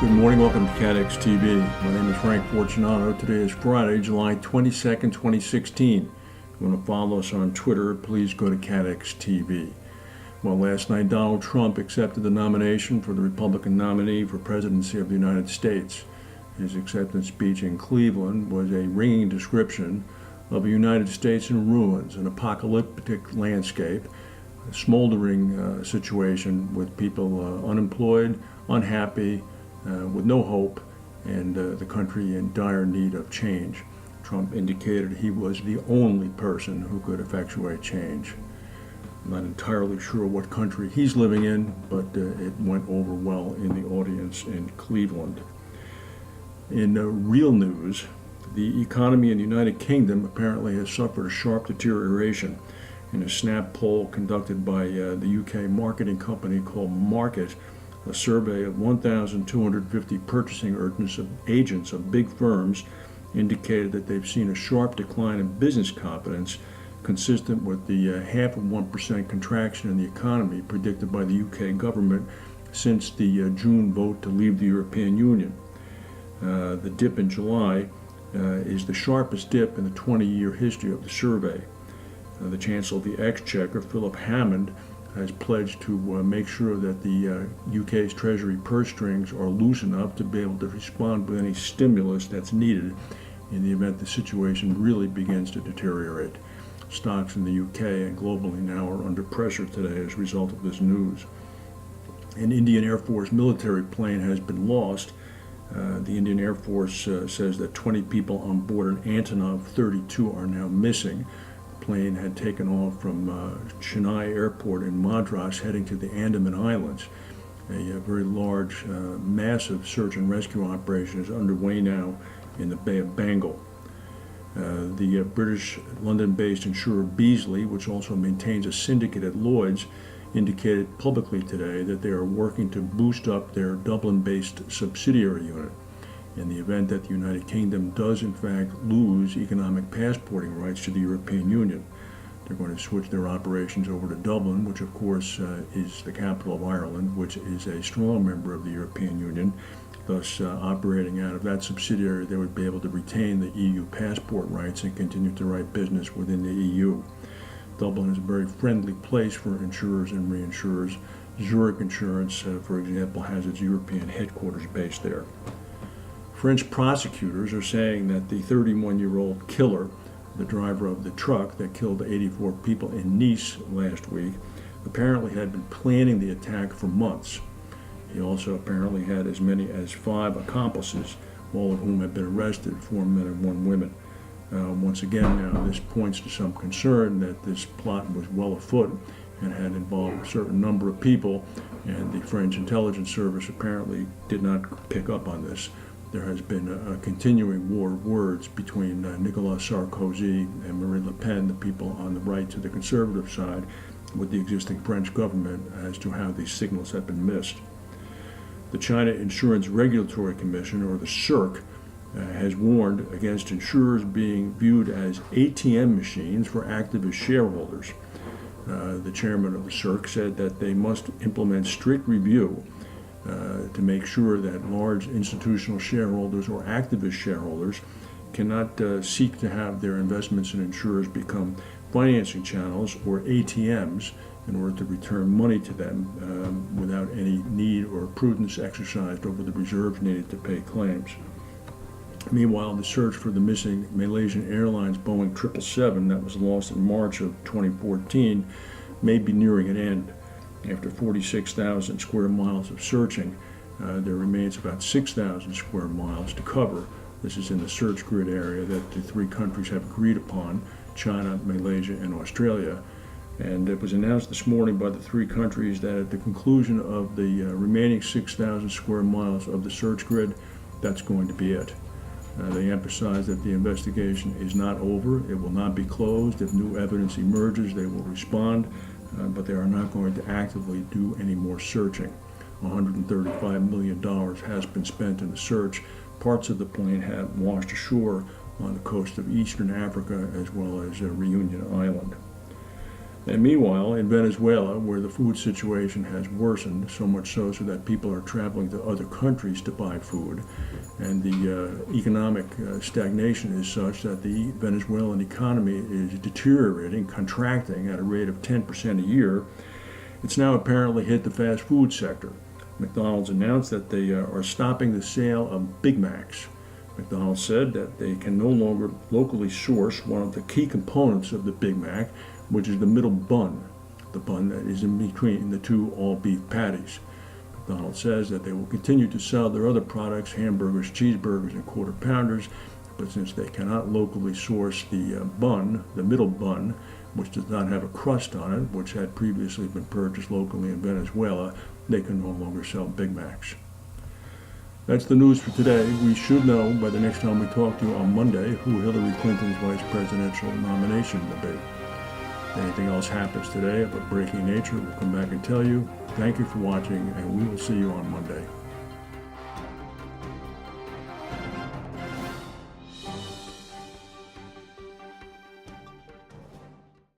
Good morning, welcome to CATEX TV. My name is Frank Fortunato. Today is Friday, July 22nd, 2016. If you want to follow us on Twitter, please go to CATEX TV. Well, last night Donald Trump accepted the nomination for the Republican nominee for presidency of the United States. His acceptance speech in Cleveland was a ringing description of a United States in ruins, an apocalyptic landscape, a smoldering situation with people unemployed, unhappy, with no hope, and the country in dire need of change. Trump indicated he was the only person who could effectuate change. I'm not entirely sure what country he's living in, but it went over well in the audience in Cleveland. In real news, the economy in the United Kingdom apparently has suffered a sharp deterioration. In a snap poll conducted by the UK marketing company called Market, a survey of 1,250 purchasing agents of big firms indicated that they've seen a sharp decline in business confidence, consistent with the 0.5% contraction in the economy predicted by the UK government since the June vote to leave the European Union. The dip in July is the sharpest dip in the 20-year history of the survey. The Chancellor of the Exchequer, Philip Hammond, has pledged to make sure that the UK's Treasury purse strings are loose enough to be able to respond with any stimulus that's needed in the event the situation really begins to deteriorate. Stocks in the UK and globally now are under pressure today as a result of this news. An Indian Air Force military plane has been lost. The Indian Air Force says that 20 people on board an Antonov 32 are now missing. Plane had taken off from Chennai Airport in Madras heading to the Andaman Islands. A very large, massive search and rescue operation is underway now in the Bay of Bengal. The British London-based insurer Beazley, which also maintains a syndicate at Lloyd's, indicated publicly today that they are working to boost up their Dublin-based subsidiary unit. In the event that the United Kingdom does in fact lose economic passporting rights to the European Union, they're going to switch their operations over to Dublin, which of course is the capital of Ireland, which is a strong member of the European Union. Thus, operating out of that subsidiary, they would be able to retain the EU passport rights and continue to write business within the EU. Dublin is a very friendly place for insurers and reinsurers. Zurich Insurance, for example, has its European headquarters based there. French prosecutors are saying that the 31-year-old killer, the driver of the truck that killed 84 people in Nice last week, apparently had been planning the attack for months. He also apparently had as many as 5 accomplices, all of whom have been arrested, 4 men and 1 woman. Once again, now this points to some concern that this plot was well afoot and had involved a certain number of people, and the French intelligence service apparently did not pick up on this. There has been a continuing war of words between Nicolas Sarkozy and Marine Le Pen, the people on the right to the conservative side, with the existing French government as to how these signals have been missed. The China Insurance Regulatory Commission, or the CIRC, has warned against insurers being viewed as ATM machines for activist shareholders. The chairman of the CIRC said that they must implement strict review to make sure that large institutional shareholders or activist shareholders cannot seek to have their investments in insurers become financing channels or ATMs in order to return money to them without any need or prudence exercised over the reserves needed to pay claims. Meanwhile, the search for the missing Malaysian Airlines Boeing 777 that was lost in March of 2014 may be nearing an end. After 46,000 square miles of searching, there remains about 6,000 square miles to cover. This is in the search grid area that the 3 countries have agreed upon, China, Malaysia, and Australia. And it was announced this morning by the 3 countries that at the conclusion of the remaining 6,000 square miles of the search grid, that's going to be it. They emphasize that the investigation is not over. It will not be closed. If new evidence emerges, they will respond, but they are not going to actively do any more searching. $135 million has been spent in the search. Parts of the plane have washed ashore on the coast of eastern Africa as well as Reunion Island. And meanwhile, in Venezuela, where the food situation has worsened, so much so that people are traveling to other countries to buy food, and the economic stagnation is such that the Venezuelan economy is deteriorating, contracting at a rate of 10% a year, it's now apparently hit the fast food sector. McDonald's announced that they are stopping the sale of Big Macs. McDonald's said that they can no longer locally source one of the key components of the Big Mac, which is the middle bun, the bun that is in between the two all-beef patties. McDonald's says that they will continue to sell their other products, hamburgers, cheeseburgers, and quarter pounders, but since they cannot locally source the bun, the middle bun, which does not have a crust on it, which had previously been purchased locally in Venezuela, they can no longer sell Big Macs. That's the news for today. We should know by the next time we talk to you on Monday who Hillary Clinton's vice presidential nomination will be. If anything else happens today of a breaking nature, we'll come back and tell you. Thank you for watching, and we will see you on Monday.